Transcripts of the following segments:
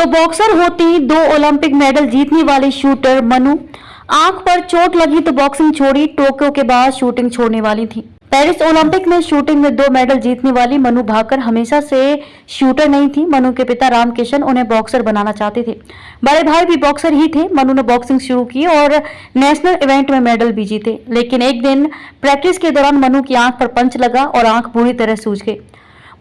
तो बॉक्सर होती 2 Olympic medal जीतने वाली शूटर मनु, आंख पर चोट लगी तो बॉक्सिंग छोड़ी, टोक्यो के बाद शूटिंग छोड़ने वाली थी। पेरिस ओलंपिक में शूटिंग में 2 मेडल जीतने वाली मनु भाकर हमेशा से शूटर नहीं थी। मनु के पिता रामकिशन उन्हें बॉक्सर बनाना चाहते थे। बड़े भाई भी बॉक्सर ही थे। मनु ने बॉक्सिंग शुरू की और नेशनल इवेंट में मेडल भी जीते, लेकिन एक दिन प्रैक्टिस के दौरान मनु की आंख पर पंच लगा और आंख बुरी तरह सूज गई।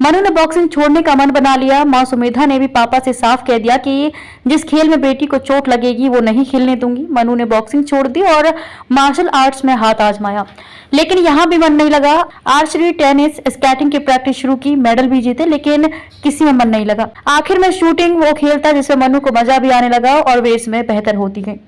मनु ने बॉक्सिंग छोड़ने का मन बना लिया। मां सुमेधा ने भी पापा से साफ कह दिया कि जिस खेल में बेटी को चोट लगेगी वो नहीं खेलने दूंगी। मनु ने बॉक्सिंग छोड़ दी और मार्शल आर्ट्स में हाथ आजमाया, लेकिन यहाँ भी मन नहीं लगा। आर्चरी, टेनिस, स्केटिंग की प्रैक्टिस शुरू की, मेडल भी जीते, लेकिन किसी में मन नहीं लगा। आखिर में शूटिंग वो खेल था जिसमें मनु को मजा भी आने लगा और वे इसमें बेहतर होती गई।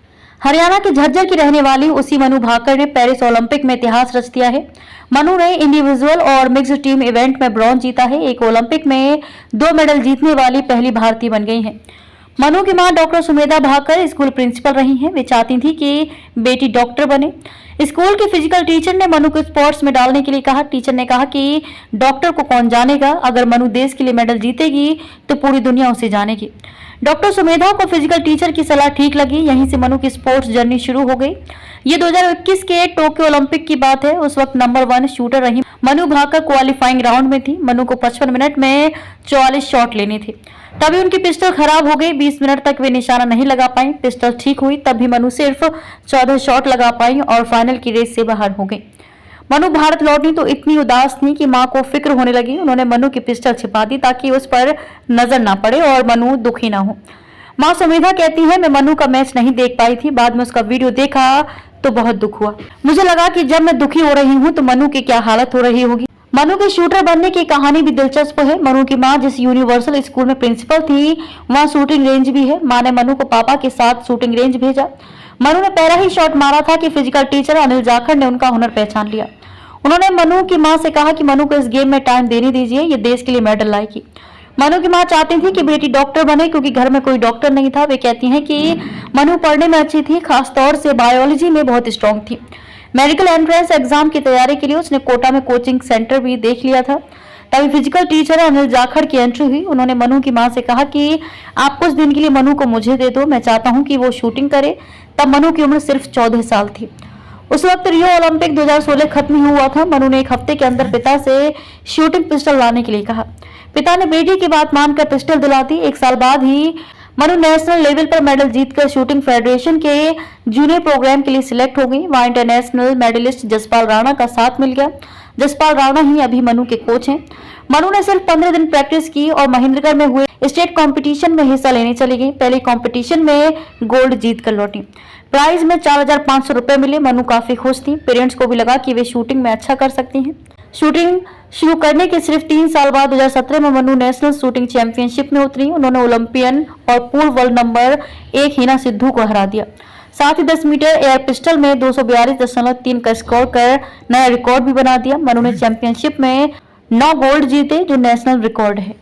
हरियाणा के झज्जर की रहने वाली उसी मनु भाकर ने पेरिस ओलंपिक में इतिहास रच दिया है। मनु ने इंडिविजुअल और मिक्स्ड टीम इवेंट में ब्रॉन्ज जीता है। एक ओलंपिक में 2 मेडल जीतने वाली पहली भारतीय बन गई हैं। मनु की मां doctor Sumedha Bhakar school principal रही हैं। वे चाहती थी कि बेटी डॉक्टर बने। स्कूल के फिजिकल टीचर ने मनु को स्पोर्ट्स में डालने के लिए कहा। टीचर ने कहा कि डॉक्टर को कौन जानेगा, अगर मनु देश के लिए मेडल जीतेगी तो पूरी दुनिया उसे जानेगी। डॉक्टर सुमेधा को फिजिकल टीचर की सलाह ठीक लगी। यहीं से मनु की स्पोर्ट्स जर्नी शुरू हो गई। ये 2021 के टोक्यो ओलंपिक की बात है। उस वक्त नंबर 1 शूटर रही मनु भाकर क्वालिफाइंग राउंड में थी। मनु को 55 मिनट में 44 शॉट लेने थे, तभी उनकी पिस्टल खराब हो गई। 20 मिनट तक वे निशाना नहीं लगा पाई। पिस्टल ठीक हुई तब भी मनु सिर्फ 14 शॉट लगा पाई और फाइनल की रेस से बाहर हो गई। मनु भारत लौटी तो इतनी उदास थी कि मां को फिक्र होने लगी। उन्होंने मनु की पिस्टल छिपा दी ताकि उस पर नजर ना पड़े और मनु दुखी ना हो। मां सुमेधा कहती है, मैं मनु का मैच नहीं देख पाई थी। बाद में उसका वीडियो देखा तो बहुत दुख हुआ। मुझे लगा कि जब मैं दुखी हो रही हूँ तो मनु की क्या हालत हो रही होगी। मनु के शूटर बनने की कहानी भी दिलचस्प है। मनु की मां जिस यूनिवर्सल स्कूल में प्रिंसिपल थी वहाँ शूटिंग रेंज भी है। मां ने मनु को पापा के साथ शूटिंग रेंज भेजा। मनु ने पहला ही शॉट मारा था कि फिजिकल टीचर अनिल जाखड़ ने उनका हुनर पहचान लिया। उन्होंने मनु की मां से कहा कि मनु को इस गेम में टाइम देने दीजिए, ये देश के लिए मेडल लाएगी। मनु की मां चाहती थी कि बेटी डॉक्टर बने क्योंकि घर में कोई डॉक्टर नहीं था। वे कहती हैं कि मनु पढ़ने में अच्छी थी, खासतौर से बायोलॉजी में बहुत स्ट्रांग थी। मेडिकल एंट्रेंस एग्जाम की तैयारी के लिए उसने कोटा में कोचिंग सेंटर भी देख लिया था। तभी फिजिकल टीचर अनिल जाखड़ की एंट्री हुई। उन्होंने मनु की मां से कहा कि आप कुछ दिन के लिए मनु को मुझे दे दो, मैं चाहता हूं कि वो शूटिंग करे। तब मनु की उम्र सिर्फ 14 साल थी। उस वक्त रियो ओलंपिक 2016 खत्म ही हुआ था। मनु ने 1 हफ्ते के अंदर पिता से शूटिंग पिस्टल लाने के लिए कहा। पिता ने बेटी की बात मानकर पिस्टल दिला दी। 1 साल बाद ही मनु नेशनल लेवल पर मेडल जीतकर शूटिंग फेडरेशन के जूनियर प्रोग्राम के लिए सिलेक्ट हो गई। वहां इंटरनेशनल मेडलिस्ट जसपाल राणा का साथ मिल गया। जसपाल राणा ही अभी मनु के कोच हैं। मनु ने सिर्फ 15 दिन प्रैक्टिस की और महेंद्रगढ़ में हुए स्टेट कंपटीशन में हिस्सा लेने चली गई। पहले कंपटीशन में गोल्ड जीत कर लौटी। प्राइज में 4500 रुपए मिले। मनु काफी खुश थी। पेरेंट्स को भी लगा कि वे शूटिंग में अच्छा कर सकती हैं। शूटिंग शुरू करने के सिर्फ 3 साल बाद 2017 में मनु नेशनल शूटिंग चैंपियनशिप में उतरी। उन्होंने ओलंपियन और पूर्व वर्ल्ड नंबर 1 हिना सिद्धू को हरा दिया। साथ ही 10 मीटर एयर पिस्टल में 242.3 का स्कोर कर नया रिकॉर्ड भी बना दिया। मनु ने चैंपियनशिप में 9 गोल्ड जीते जो नेशनल रिकॉर्ड है।